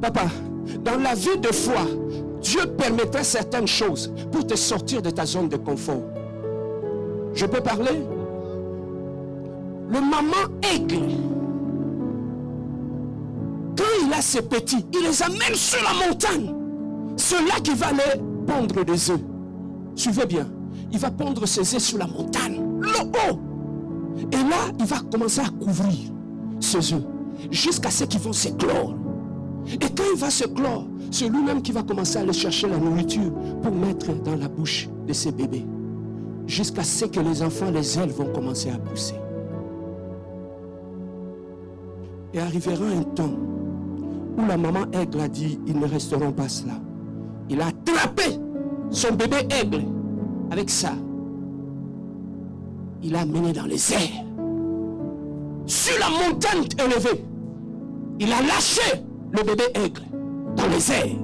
Papa, dans la vie de foi, Dieu permettrait certaines choses pour te sortir de ta zone de confort. Je peux parler? Le maman aigle, quand il a ses petits, il les amène sur la montagne. Ceux-là qui va aller pondre des œufs. Suivez bien. Il va pondre ses œufs sur la montagne, le haut. Et là, il va commencer à couvrir ses œufs jusqu'à ce qu'ils vont s'éclore. Et quand il va s'éclore, c'est lui-même qui va commencer à aller chercher la nourriture pour mettre dans la bouche de ses bébés. Jusqu'à ce que les enfants, les ailes vont commencer à pousser. Et arrivera un temps où la maman aigle a dit, ils ne resteront pas cela. Il a attrapé son bébé aigle avec ça. Il l'a amené dans les airs. Sur la montagne élevée. Il a lâché le bébé aigle dans les airs.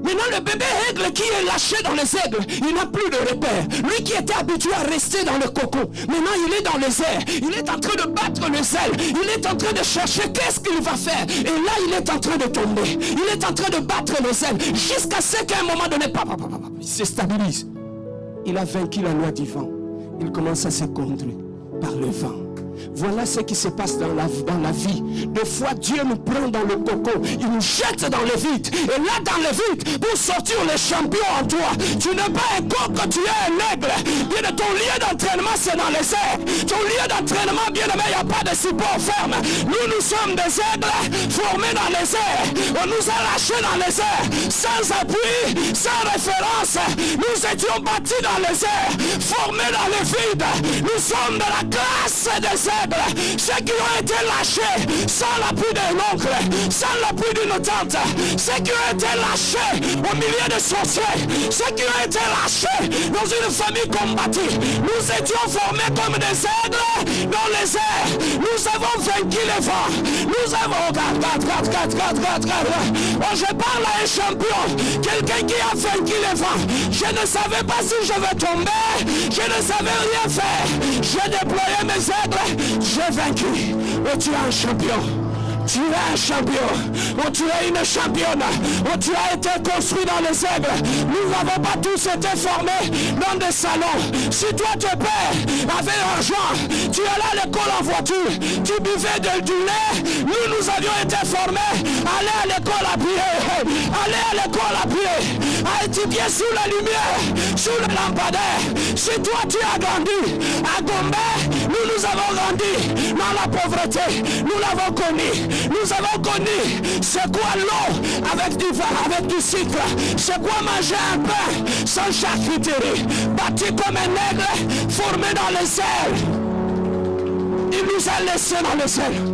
Maintenant le bébé aigle qui est lâché dans les aigles, il n'a plus de repère. Lui qui était habitué à rester dans le cocon, maintenant il est dans les airs. Il est en train de battre les ailes. Il est en train de chercher qu'est-ce qu'il va faire. Et là il est en train de tomber. Il est en train de battre les ailes. Jusqu'à ce qu'à un moment donné, il se stabilise. Il a vaincu la loi du vent. Il commence à se conduire par le vent. Voilà ce qui se passe dans la vie. Des fois, Dieu nous prend dans le cocon. Il nous jette dans le vide. Et là, dans le vide, pour sortir les champions en toi. Tu n'es pas un coq, tu es un aigle. Bien, ton lieu d'entraînement, c'est dans les airs. Ton lieu d'entraînement, bien aimé, il n'y a pas de support ferme. Nous sommes des aigles formés dans les airs. On nous a lâchés dans les airs. Sans appui, sans référence. Nous étions bâtis dans les airs. Formés dans le vide. Nous sommes de la classe des aigles, ceux qui ont été lâchés sans l'appui d'un oncle, sans l'appui d'une tante, ceux qui ont été lâchés au milieu de sorciers, ceux qui ont été lâchés dans une famille combattue. Nous étions formés comme des aigles dans les airs. Nous avons vaincu les vents. Nous avons oh, je parle à un champion, quelqu'un qui a vaincu les vents. Je ne savais pas si je vais tomber, je ne savais rien faire. J'ai déployé mes aigles. J'ai vaincu. Oh, tu es un champion. Tu es un champion. Oh, tu es une championne. Oh, tu as été construit dans les aigles. Nous n'avons pas tous été formés dans des salons. Si toi tu es père avec l'argent, tu allais à l'école en voiture, tu buvais du lait. Nous avions été formés. Aller à l'école à pied. Aller à l'école à pied. À étudier sous la lumière, sous le lampadaire. Si toi tu as grandi à Gombe, nous avons grandi dans la pauvreté. Nous l'avons connu. Nous avons connu c'est quoi l'eau avec du sucre. C'est quoi manger un pain sans charcuterie. Bâti comme un aigle, formé dans les airs. Il nous a laissés dans les airs.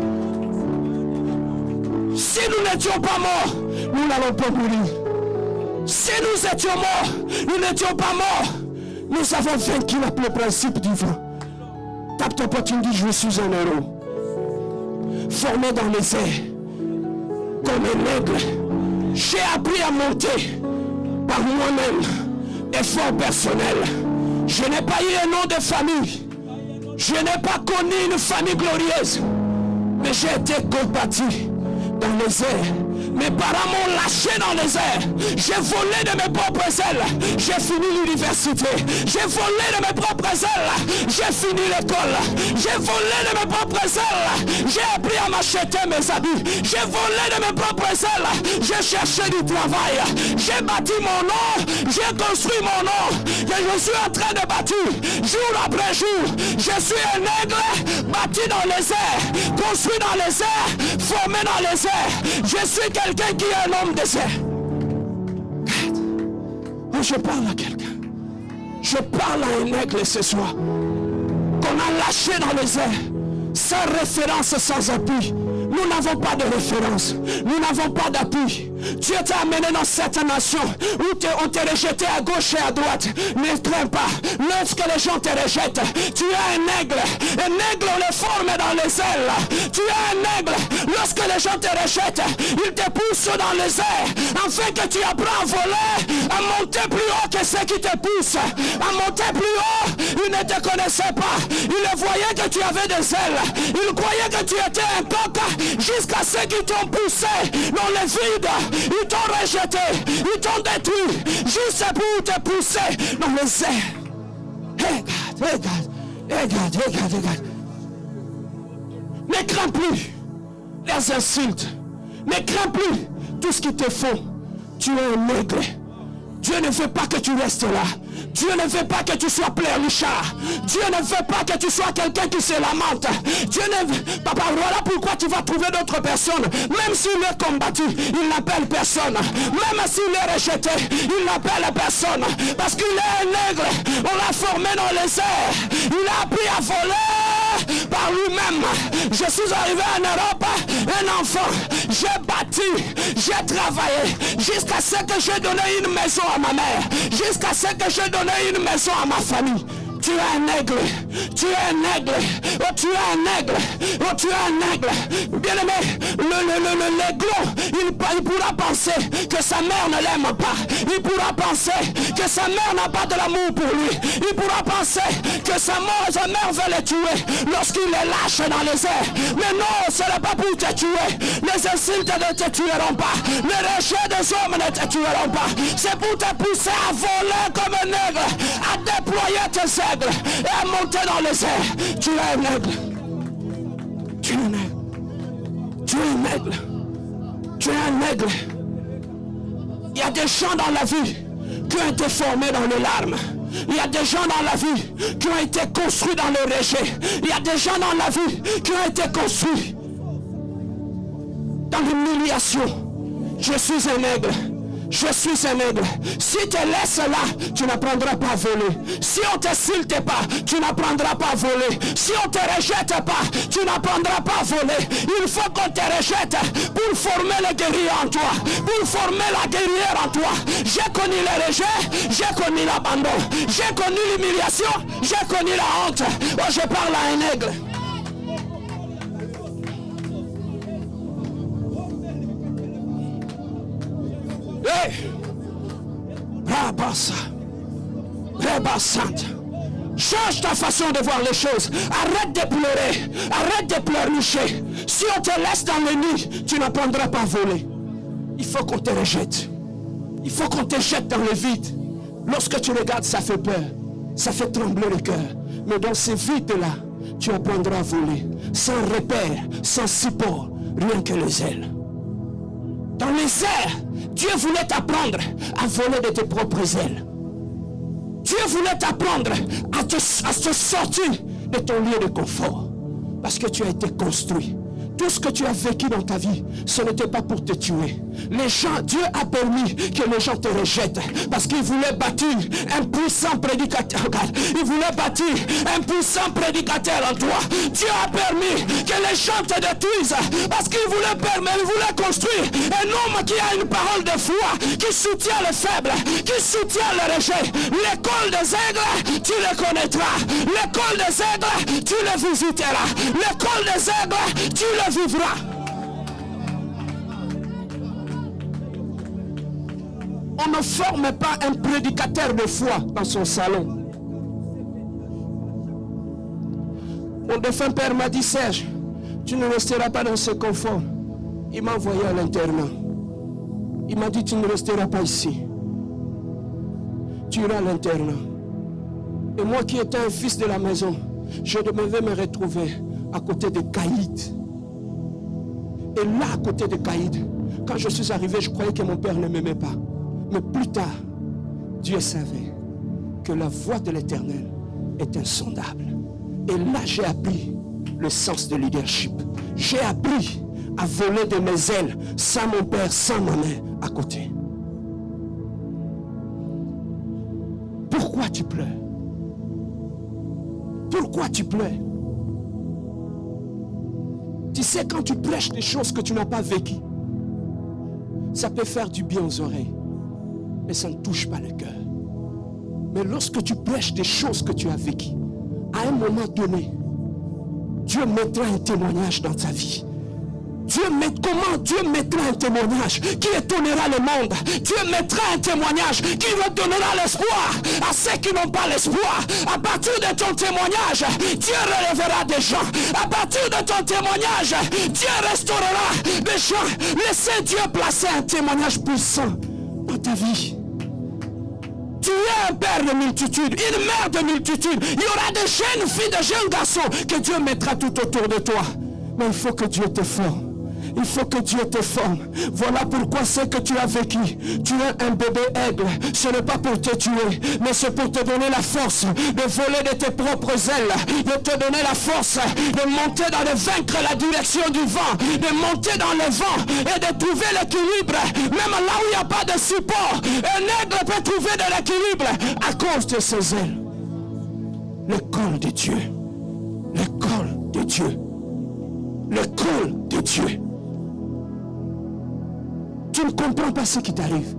Si nous n'étions pas morts, nous n'allons pas mourir. Si nous étions morts, nous n'étions pas morts. Nous avons vaincu le principe du vent. Tape ton pote, tu me dis, je suis un héros. Formé dans les airs, comme un aigle. J'ai appris à monter par moi-même, effort personnel. Je n'ai pas eu un nom de famille. Je n'ai pas connu une famille glorieuse. Mais j'ai été combattu dans les airs. Mes parents m'ont lâché dans les airs. J'ai volé de mes propres ailes. J'ai fini l'université. J'ai volé de mes propres ailes. J'ai fini l'école. J'ai volé de mes propres ailes. J'ai appris à m'acheter mes habits. J'ai volé de mes propres ailes. J'ai cherché du travail. J'ai bâti mon nom. J'ai construit mon nom. Et je suis en train de bâtir jour après jour. Je suis un aigle bâti dans les airs, construit dans les airs, formé dans les airs. Je suis quelqu'un qui est un homme des airs. Oh, je parle à quelqu'un. Je parle à un aigle ce soir qu'on a lâché dans les airs, sans référence, sans appui. Nous n'avons pas de référence. Nous n'avons pas d'appui. Dieu t'a amené dans cette nation où on t'a rejeté à gauche et à droite. Ne crains pas. Lorsque les gens te rejettent, tu es un aigle. Un aigle, on le forme dans les ailes. Tu es un aigle. Lorsque les gens te rejettent, ils te poussent dans les airs afin que tu apprends à voler, à monter plus haut que ceux qui te poussent. À monter plus haut, ils ne te connaissaient pas. Ils voyaient que tu avais des ailes. Ils croyaient que tu étais un coq. jusqu'à ceux qui t'ont poussé dans le vide, ils t'ont rejeté, ils t'ont détruit, juste pour te pousser dans les airs. Regarde. Ne crains plus les insultes, ne crains plus tout ce qu'ils te font. Tu es un aigle. Dieu ne veut pas que tu restes là. Dieu ne veut pas que tu sois pleurnichard. Dieu ne veut pas que tu sois quelqu'un qui se lamente. Dieu ne veut... Papa, voilà pourquoi tu vas trouver d'autres personnes. Même s'il est combattu, il n'appelle personne. Même s'il est rejeté, il n'appelle personne. Parce qu'il est un aigle. On l'a formé dans les airs. Il a appris à voler par lui-même. Je suis arrivé en Europe, un enfant. J'ai bâti, j'ai travaillé jusqu'à ce que j'ai donné une maison à ma mère. Jusqu'à ce que j'ai donné une maison à ma famille. Tu es un aigle, tu es un aigle, oh tu es un aigle, oh tu es un aigle. Bien aimé, l'aiglon, il pourra penser que sa mère ne l'aime pas. Il pourra penser que sa mère n'a pas de l'amour pour lui. Il pourra penser que sa mère veut le tuer lorsqu'il est lâche dans les airs. Mais non, ce n'est pas pour te tuer. Les insultes ne te tueront pas. Les rejets des hommes ne te tueront pas. C'est pour te pousser à voler comme un aigle, à déployer tes ailes et à monter dans les airs. Tu es un aigle. Tu es un aigle. Tu es un aigle. Tu es un aigle. Il y a des gens dans la vie qui ont été formés dans les larmes. Il y a des gens dans la vie qui ont été construits dans le rejet. Il y a des gens dans la vie qui ont été construits dans l'humiliation. Je suis un aigle. Je suis un aigle. Si tu te laisses là, tu n'apprendras pas à voler. Si on ne t'insulte pas, tu n'apprendras pas à voler. Si on ne te rejette pas, tu n'apprendras pas à voler. Il faut qu'on te rejette pour former le guerrier en toi, pour former la guerrière en toi. J'ai connu le rejet, j'ai connu l'abandon, j'ai connu l'humiliation, j'ai connu la honte. Oh, je parle à un aigle. Hey! Change ta façon de voir les choses. Arrête de pleurer. Arrête de pleurnicher. Si on te laisse dans le nid, tu n'apprendras pas à voler. Il faut qu'on te rejette. Il faut qu'on te jette dans le vide. Lorsque tu regardes, ça fait peur. Ça fait trembler le cœur. Mais dans ce vide-là, tu apprendras à voler. Sans repère, sans support, rien que les ailes. Dans les airs, Dieu voulait t'apprendre à voler de tes propres ailes. Dieu voulait t'apprendre à te sortir de ton lieu de confort. Parce que tu as été construit. Tout ce que tu as vécu dans ta vie, ce n'était pas pour te tuer. Les gens, Dieu a permis que les gens te rejettent. Parce qu'il voulait bâtir un puissant prédicateur. Il voulait bâtir un puissant prédicateur en toi. Dieu a permis que les gens te détruisent. Parce qu'il voulait construire un homme qui a une parole de foi, qui soutient les faibles, qui soutient le rejet. L'école des aigles, tu le connaîtras. L'école des aigles, tu le visiteras. L'école des aigles, tu le vivras. On ne forme pas un prédicateur de foi dans son salon. Mon défunt père m'a dit, Serge, tu ne resteras pas dans ce confort. Il m'a envoyé à l'internat. Il m'a dit, tu ne resteras pas ici. Tu iras à l'internat. Et moi qui étais un fils de la maison, je devais me retrouver à côté de Caïd. Et là, à côté de Caïd, quand je suis arrivé, je croyais que mon père ne m'aimait pas. Mais plus tard, Dieu savait que la voix de l'Éternel est insondable. Et là, j'ai appris le sens de leadership. J'ai appris à voler de mes ailes sans mon père, sans ma mère à côté. Pourquoi tu pleures? Pourquoi tu pleures? Tu sais, quand tu prêches des choses que tu n'as pas vécues, ça peut faire du bien aux oreilles, mais ça ne touche pas le cœur. Mais lorsque tu prêches des choses que tu as vécues, à un moment donné, Dieu mettra un témoignage dans ta vie. Comment Dieu mettra un témoignage qui étonnera le monde. Dieu mettra un témoignage qui redonnera l'espoir à ceux qui n'ont pas l'espoir. À partir de ton témoignage, Dieu relèvera des gens. À partir de ton témoignage, Dieu restaurera des gens. Laissez Dieu placer un témoignage puissant dans ta vie. Tu es un père de multitude, une mère de multitude. Il y aura des jeunes filles, des jeunes garçons que Dieu mettra tout autour de toi. Mais il faut que Dieu te forme. Il faut que Dieu te forme. Voilà pourquoi ce que tu as vécu. Tu es un bébé aigle. Ce n'est pas pour te tuer, mais c'est pour te donner la force de voler de tes propres ailes, de te donner la force de monter dans le vaincre la direction du vent, de monter dans le vent et de trouver l'équilibre. Même là où il n'y a pas de support, un aigle peut trouver de l'équilibre à cause de ses ailes. Le col de Dieu. Le col de Dieu. Le col de Dieu. Tu ne comprends pas ce qui t'arrive.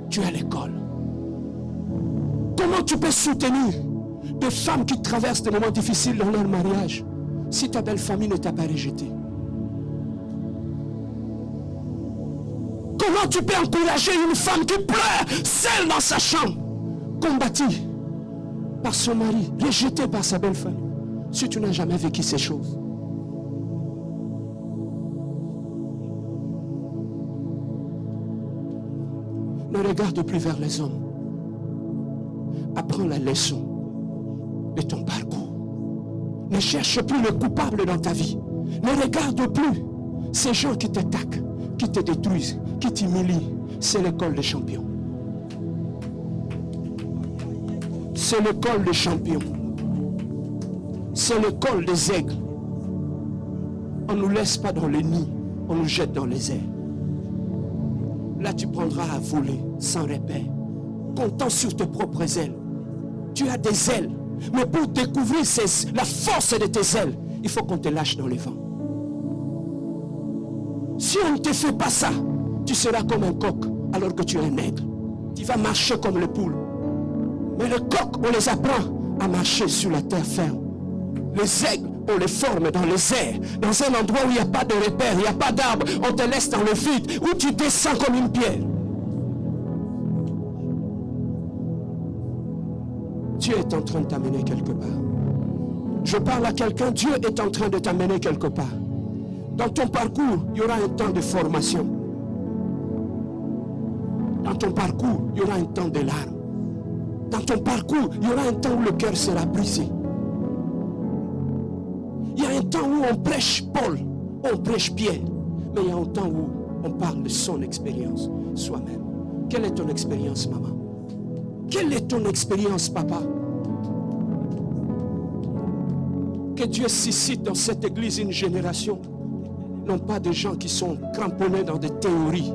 Tu es à l'école. Comment tu peux soutenir des femmes qui traversent des moments difficiles dans leur mariage si ta belle famille ne t'a pas rejeté? Comment tu peux encourager une femme qui pleure seule dans sa chambre, combattue par son mari, rejetée par sa belle famille, si tu n'as jamais vécu ces choses? Ne regarde plus vers les hommes. Apprends la leçon de ton parcours. Ne cherche plus le coupable dans ta vie. Ne regarde plus ces gens qui t'attaquent, qui te détruisent, qui t'humilient. C'est l'école des champions. C'est l'école des champions. C'est l'école des aigles. On ne nous laisse pas dans les nids, on nous jette dans les airs. Là, tu prendras à voler sans repère, comptant sur tes propres ailes. Tu as des ailes, mais pour découvrir la force de tes ailes, il faut qu'on te lâche dans les vents. Si on ne te fait pas ça, tu seras comme un coq alors que tu es un aigle. Tu vas marcher comme le poule. Mais le coq, on les apprend à marcher sur la terre ferme. Les aigles, on les forme dans les airs, dans un endroit où il n'y a pas de repère, il n'y a pas d'arbre. On te laisse dans le vide, où tu descends comme une pierre. Dieu est en train de t'amener quelque part. Je parle à quelqu'un, Dieu est en train de t'amener quelque part. Dans ton parcours, il y aura un temps de formation. Dans ton parcours, il y aura un temps de larmes. Dans ton parcours, il y aura un temps où le cœur sera brisé. Il y a un temps où on prêche Paul, on prêche Pierre, mais il y a un temps où on parle de son expérience soi-même. Quelle est ton expérience, maman? Quelle est ton expérience, papa? Que Dieu suscite dans cette église une génération, non pas des gens qui sont cramponnés dans des théories,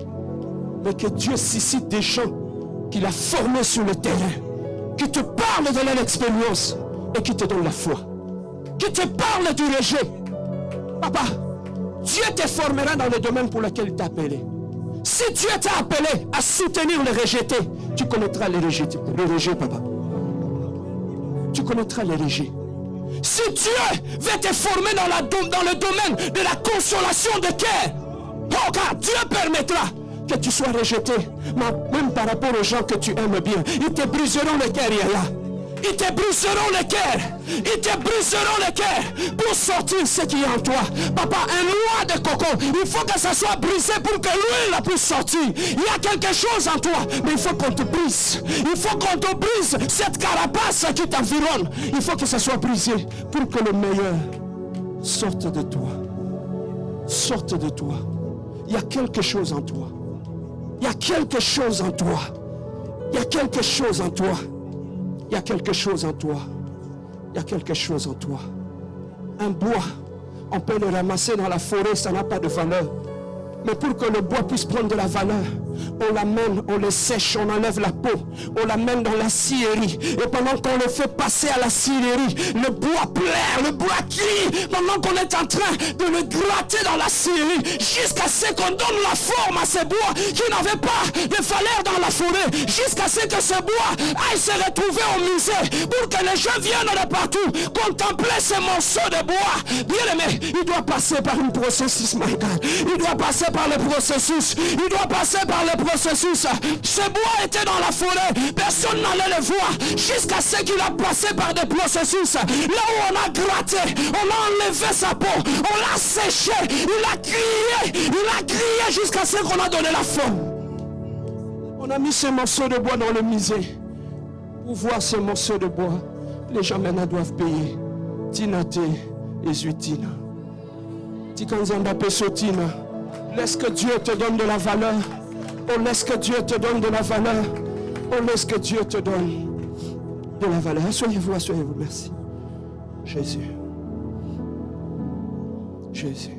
mais que Dieu suscite des gens qu'il a formés sur le terrain, qui te parlent de leur expérience et qui te donnent la foi. Qui te parle du rejet. Papa, Dieu te formera dans le domaine pour lequel il t'a appelé. Si Dieu t'a appelé à soutenir les rejetés, tu connaîtras les rejets, papa. Tu connaîtras les rejets. Si Dieu veut te former dans le domaine de la consolation de cœur, oh God, Dieu permettra que tu sois rejeté. Même par rapport aux gens que tu aimes bien, ils te briseront le cœur, Yaya. Ils te briseront le cœur. Ils te briseront le cœur pour sortir ce qui est en toi. Papa, un noix de coco, il faut que ça soit brisé pour que l'huile puisse sortir. Il y a quelque chose en toi, mais il faut qu'on te brise. Il faut qu'on te brise cette carapace qui t'environne. Il faut que ça soit brisé pour que le meilleur sorte de toi. Sorte de toi. Il y a quelque chose en toi. Il y a quelque chose en toi. Il y a quelque chose en toi. Il y a quelque chose en toi. Il y a quelque chose en toi. Un bois, on peut le ramasser dans la forêt, ça n'a pas de valeur. Mais pour que le bois puisse prendre de la valeur, on l'amène, on le sèche, on enlève la peau, on l'amène dans la scierie. Et pendant qu'on le fait passer à la scierie, le bois pleure, le bois crie, pendant qu'on est en train de le gratter dans la scierie, jusqu'à ce qu'on donne la forme à ces bois qui n'avaient pas de valeur dans la forêt, jusqu'à ce que ce bois aille se retrouver au musée, pour que les gens viennent de partout contempler ces morceaux de bois. Bien aimé, il doit passer par un processus, my God. Il doit passer par le processus. Il doit passer par le processus. Ce bois était dans la forêt. Personne n'allait le voir. Jusqu'à ce qu'il a passé par des processus. Là où on a gratté, on a enlevé sa peau. On l'a séché. Il a crié. Il a crié jusqu'à ce qu'on a donné la forme. On a mis ces morceaux de bois dans le musée. Pour voir ces morceaux de bois, les gens maintenant doivent payer. Tinate et Zuitina. Tikanzanda Pesotina. Laisse que Dieu te donne de la valeur. On laisse que Dieu te donne de la valeur. On laisse que Dieu te donne de la valeur. Asseyez-vous, asseyez-vous. Merci. Jésus. Jésus.